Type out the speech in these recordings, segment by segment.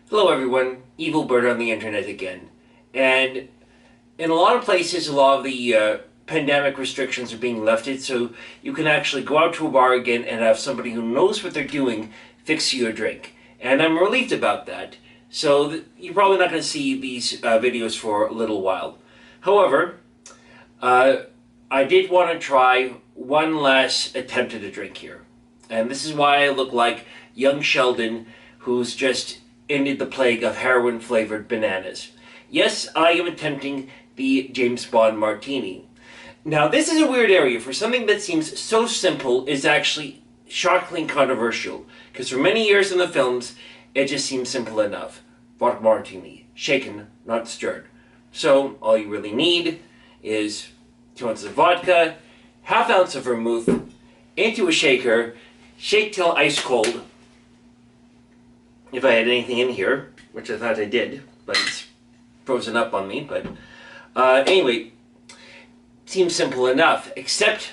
Hello everyone, Evil Bert on the internet again. And in a lot of places, a lot of the pandemic restrictions are being lifted, so you can actually go out to a bar again and have somebody who knows what they're doing fix you a drink. And I'm relieved about that. So you're probably not going to see these videos for a little while. However, I did want to try one last attempt at a drink here. And this is why I look like young Sheldon, who's just ended the plague of heroin-flavored bananas. Yes, I am attempting the James Bond Martini. Now, this is a weird area. For something that seems so simple is actually shockingly controversial. Because for many years in the films, it just seems simple enough. Vodka Martini. Shaken, not stirred. So, all you really need is 2 ounces of vodka, ½ ounce of vermouth, into a shaker, shake till ice cold. If I had anything in here, which I thought I did, but it's frozen up on me. But anyway, seems simple enough, except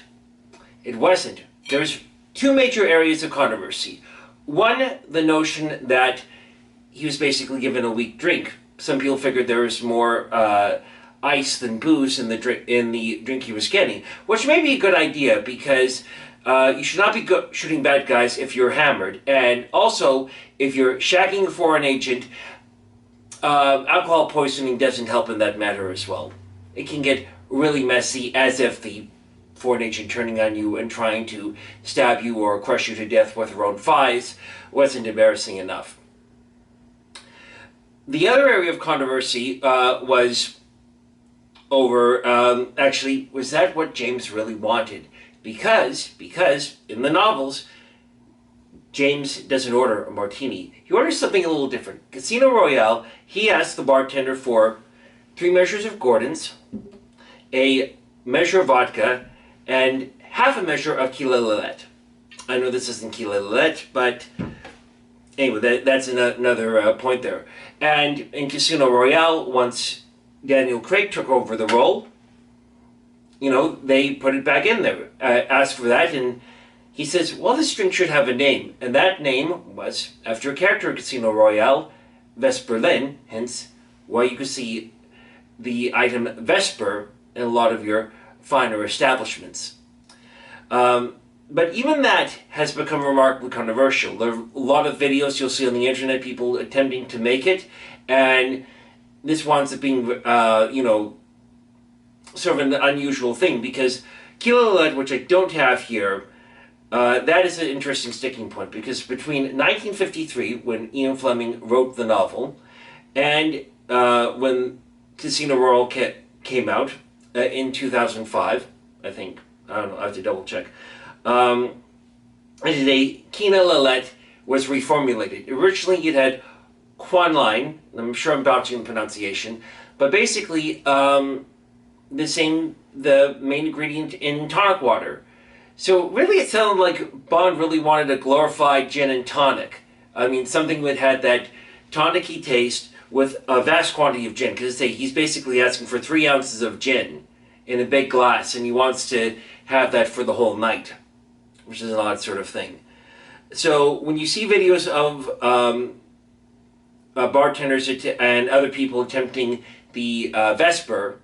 it wasn't. There's two major areas of controversy. One, the notion that he was basically given a weak drink. Some people figured there was more ice than booze in the drink he was getting, which may be a good idea because you should not be shooting bad guys if you're hammered, and also if you're shagging a foreign agent, alcohol poisoning doesn't help in that matter as well. It can get really messy, as if the foreign agent turning on you and trying to stab you or crush you to death with her own thighs wasn't embarrassing enough. The other area of controversy was over, actually, was that what James really wanted? Because in the novels, James doesn't order a martini. He orders something a little different. Casino Royale, he asks the bartender for 3 measures of Gordon's, a measure of vodka, and half a measure of Kila Lillet. I know this isn't Kila Lillet, but anyway, that's another point there. And in Casino Royale, once Daniel Craig took over the role, you know, they put it back in there, asked for that, and he says, well, this drink should have a name. And that name was, after a character in Casino Royale, Vesperlin, hence why you can see the item Vesper in a lot of your finer establishments. But even that has become remarkably controversial. There are a lot of videos you'll see on the internet, people attempting to make it, and this winds up being, you know, sort of an unusual thing, because Kila Lillet, which I don't have here, that is an interesting sticking point, because between 1953, when Ian Fleming wrote the novel, and when Casino Royale came out in 2005, I think, I don't know, I have to double check, today, Kila Lillet was reformulated. Originally it had quinine, I'm sure I'm botching the pronunciation, but basically the main ingredient in tonic water. So really it sounded like Bond really wanted a glorified gin and tonic. I mean, something that had that tonic-y taste with a vast quantity of gin, because he's basically asking for 3 ounces of gin in a big glass, and he wants to have that for the whole night, which is an odd sort of thing. So when you see videos of bartenders and other people attempting the Vesper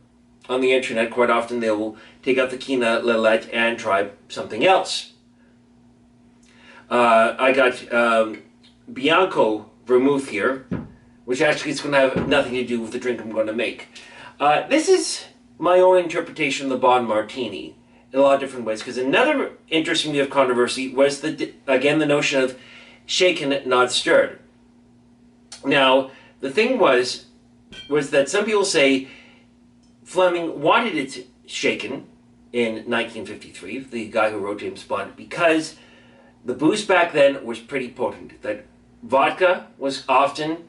on the internet, quite often they will take out the Kila Lillet and try something else. I got Bianco Vermouth here, which actually is going to have nothing to do with the drink I'm going to make. This is my own interpretation of the Bond Martini in a lot of different ways, because another interesting bit of controversy was, again, the notion of shaken, not stirred. Now, the thing was that some people say Fleming wanted it shaken in 1953, the guy who wrote James Bond, because the booze back then was pretty potent. That vodka was often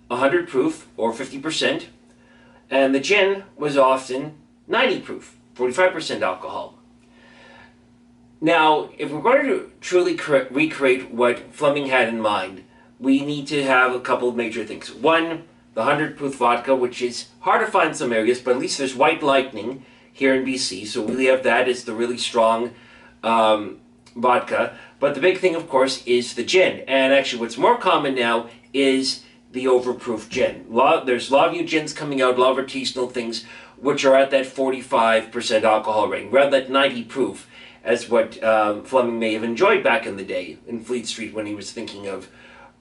100 proof, or 50%, and the gin was often 90 proof, 45% alcohol. Now, if we're going to truly recreate what Fleming had in mind, we need to have a couple of major things. One, the 100 proof vodka, which is hard to find in some areas, but at least there's White Lightning here in BC, so we have that as the really strong vodka. But the big thing, of course, is the gin. And actually what's more common now is the Overproof gin. There's a lot of new gins coming out, a lot of artisanal things, which are at that 45% alcohol rating, rather than 90 proof, as what Fleming may have enjoyed back in the day in Fleet Street when he was thinking of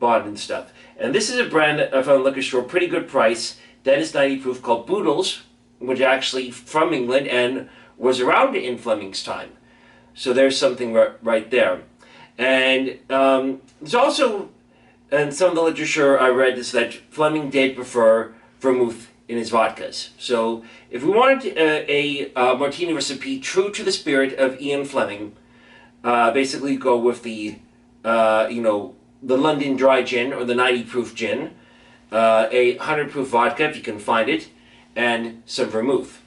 Bond and stuff. And this is a brand that I found in the liquor store, pretty good price, that is 90 proof, called Boodles, which is actually from England and was around in Fleming's time. So there's something right there. And there's also, and some of the literature I read is that Fleming did prefer vermouth in his vodkas. So if we wanted a martini recipe true to the spirit of Ian Fleming, basically go with the, the London dry gin or the 90 proof gin, a 100 proof vodka if you can find it, and some vermouth.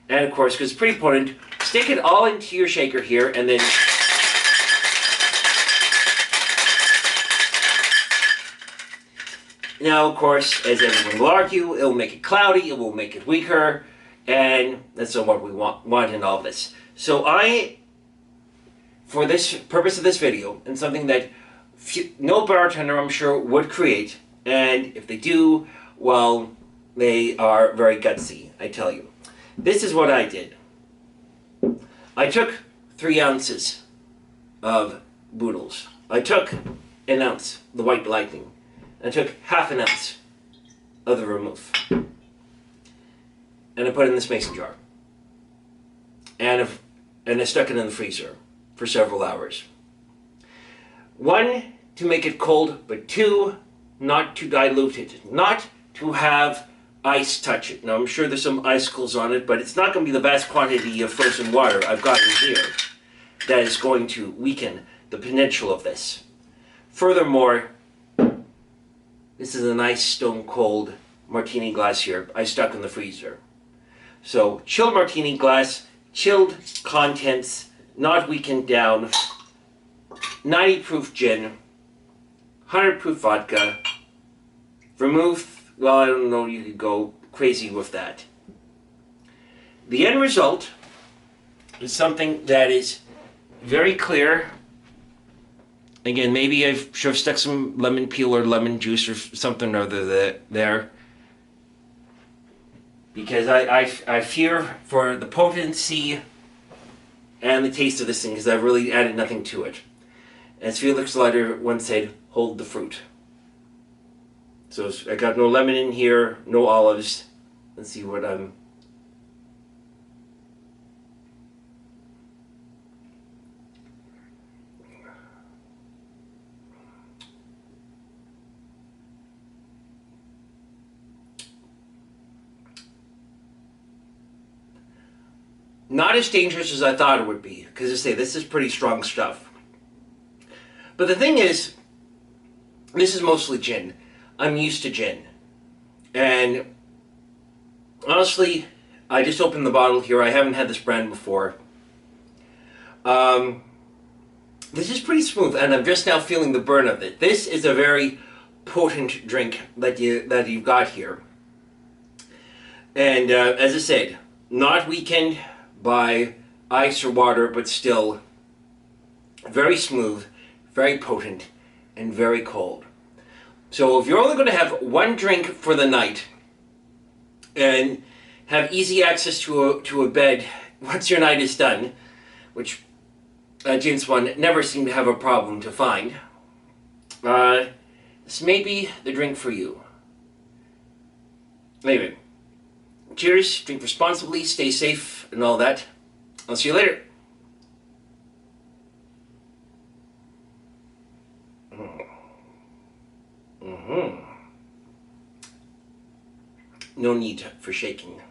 And of course, because it's pretty potent, stick it all into your shaker here and then now, of course, as everyone will argue, it will make it cloudy, it will make it weaker, and that's not what we want in all this. So for this purpose of this video, and something that no bartender, I'm sure, would create, and if they do, well, they are very gutsy, I tell you. This is what I did. I took 3 ounces of Boodles. I took an ounce, the White Lightning. I took half an ounce of the vermouth. And I put it in this mason jar. And I stuck it in the freezer for several hours. 1, to make it cold, but 2, not to dilute it. Not to have ice touch it. Now I'm sure there's some icicles on it, but it's not going to be the vast quantity of frozen water I've got in here that is going to weaken the potential of this. Furthermore, this is a nice stone cold martini glass here I stuck in the freezer. So chilled martini glass, chilled contents, not weakened down, 90 proof gin, 100 proof vodka, vermouth. Well, I don't know, you could go crazy with that. The end result is something that is very clear. Again, maybe I should have stuck some lemon peel or lemon juice or something or other there. Because I fear for the potency and the taste of this thing, because I've really added nothing to it. As Felix Leiter once said, hold the fruit. So I got no lemon in here, no olives. Let's see what I'm... Not as dangerous as I thought it would be, because I say this is pretty strong stuff. But the thing is, this is mostly gin. I'm used to gin. And honestly, I just opened the bottle here. I haven't had this brand before. This is pretty smooth, and I'm just now feeling the burn of it. This is a very potent drink that you've got here. And as I said, not weakened by ice or water, but still very smooth, very potent, and very cold. So if you're only going to have 1 drink for the night and have easy access to a bed once your night is done, which James Bond never seemed to have a problem to find, this may be the drink for you. Anyway, cheers, drink responsibly, stay safe, and all that. I'll see you later. No need for shaking.